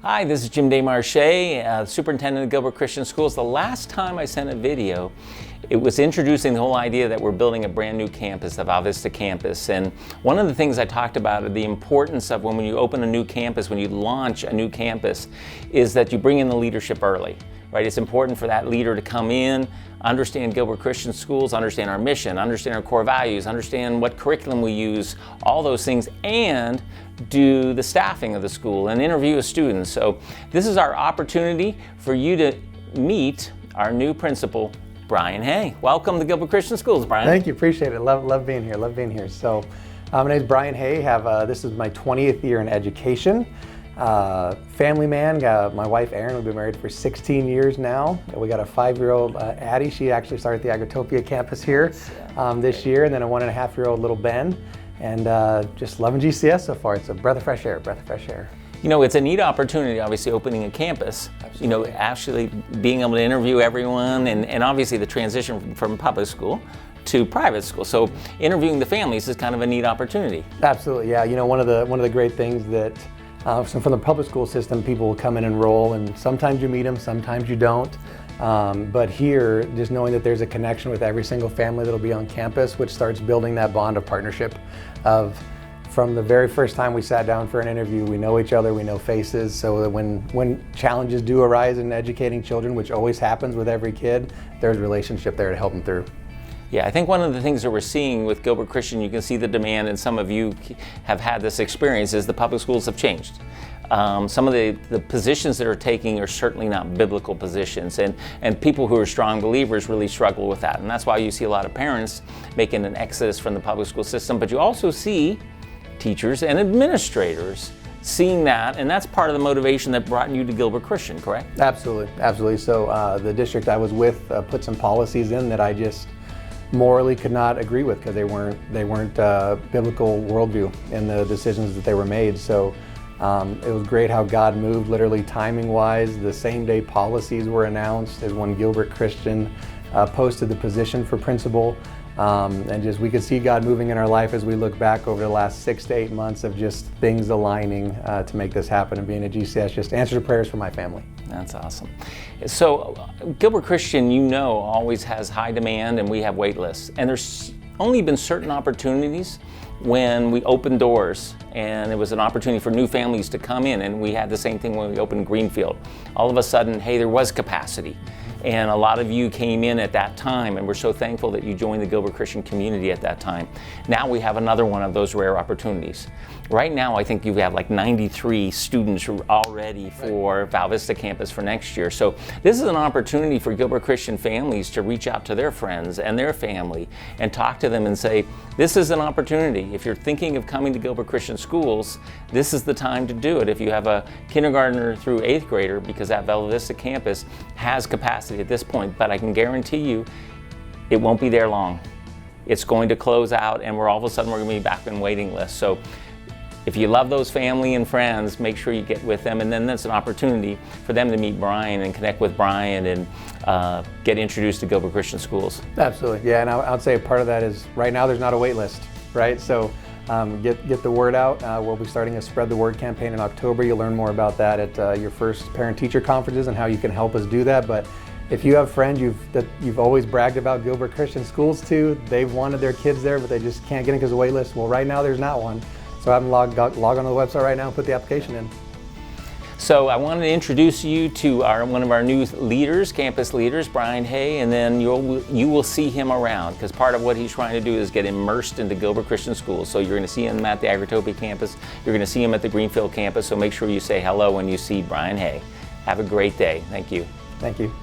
Hi, this is Jim DesMarchais, Superintendent of Gilbert Christian Schools. The last time I sent a video, it was introducing the whole idea that we're building a brand new campus, the Vista campus. And one of the things I talked about are the importance of when you open a new campus, when you launch a new campus, is that you bring in the leadership early. Right? It's important for that leader to come in, understand Gilbert Christian Schools, understand our mission, understand our core values, understand what curriculum we use, all those things, and do the staffing of the school and interview with students. So this is our opportunity for you to meet our new principal, Brian Hay. Welcome to Gilbert Christian Schools, Brian. Thank you, appreciate it. Love being here, So my name is Brian Hay. This is my 20th year in education. Family man, my wife Erin, we've been married for 16 years now. We got a 5-year-old Addie. She actually started the Agrotopia campus here this year, and then a 1.5-year-old little Ben. And just loving GCS so far. It's a breath of fresh air. You know, it's a neat opportunity, obviously, opening a campus. Absolutely. You know, actually being able to interview everyone, and obviously the transition from public school to private school. So interviewing the families is kind of a neat opportunity. Absolutely, yeah. You know, one of the great things that so from the public school system, people will come and enroll, and sometimes you meet them, sometimes you don't. But here, just knowing that there's a connection with every single family that'll be on campus, which starts building that bond of partnership of from the very first time we sat down for an interview, we know each other, we know faces, so that when challenges do arise in educating children, which always happens with every kid, there's a relationship there to help them through. Yeah, I think one of the things that we're seeing with Gilbert Christian, you can see the demand, and some of you have had this experience, is the public schools have changed. Some of the positions that are taking are certainly not biblical positions, and people who are strong believers really struggle with that. And that's why you see a lot of parents making an exodus from the public school system, but you also see teachers and administrators seeing that, and that's part of the motivation that brought you to Gilbert Christian, correct? Absolutely. So the district I was with put some policies in that I just morally could not agree with because they weren't biblical worldview in the decisions that they were made. So it was great how God moved, literally timing-wise. The same day policies were announced as when Gilbert Christian posted the position for principal. And just we could see God moving in our life as we look back over the last 6 to 8 months of just things aligning to make this happen, and being a GCS just answer to prayers for my family. That's awesome. So Gilbert Christian, you know, always has high demand, and we have wait lists. And there's only been certain opportunities when we opened doors, and it was an opportunity for new families to come in, and we had the same thing when we opened Greenfield. All of a sudden, hey, there was capacity. And a lot of you came in at that time, and we're so thankful that you joined the Gilbert Christian community at that time. Now we have another one of those rare opportunities. Right now, I think you have like 93 students who are all ready for Val Vista campus for next year. So this is an opportunity for Gilbert Christian families to reach out to their friends and their family and talk to them and say, this is an opportunity. If you're thinking of coming to Gilbert Christian Schools, this is the time to do it. If you have a kindergartner through 8th grader, because that Val Vista campus has capacity at this point, but I can guarantee you it won't be there long. It's going to close out, and all of a sudden we're going to be back in waiting lists. So if you love those family and friends, make sure you get with them, and then that's an opportunity for them to meet Brian and connect with Brian and get introduced to Gilbert Christian Schools. Absolutely, yeah, and I would say part of that is right now there's not a wait list, right? So get the word out. We'll be starting a Spread the Word campaign in October. You'll learn more about that at your first parent-teacher conferences and how you can help us do that. But if you have friends that you've always bragged about Gilbert Christian Schools to, they've wanted their kids there, but they just can't get in because of wait list. Well, right now there's not one. So have them log on to the website right now and put the application in. So I wanted to introduce you to one of our new leaders, campus leaders, Brian Hay, and then you will see him around, because part of what he's trying to do is get immersed into Gilbert Christian Schools. So you're going to see him at the Agrotopia campus, you're going to see him at the Greenfield campus, so make sure you say hello when you see Brian Hay. Have a great day. Thank you. Thank you.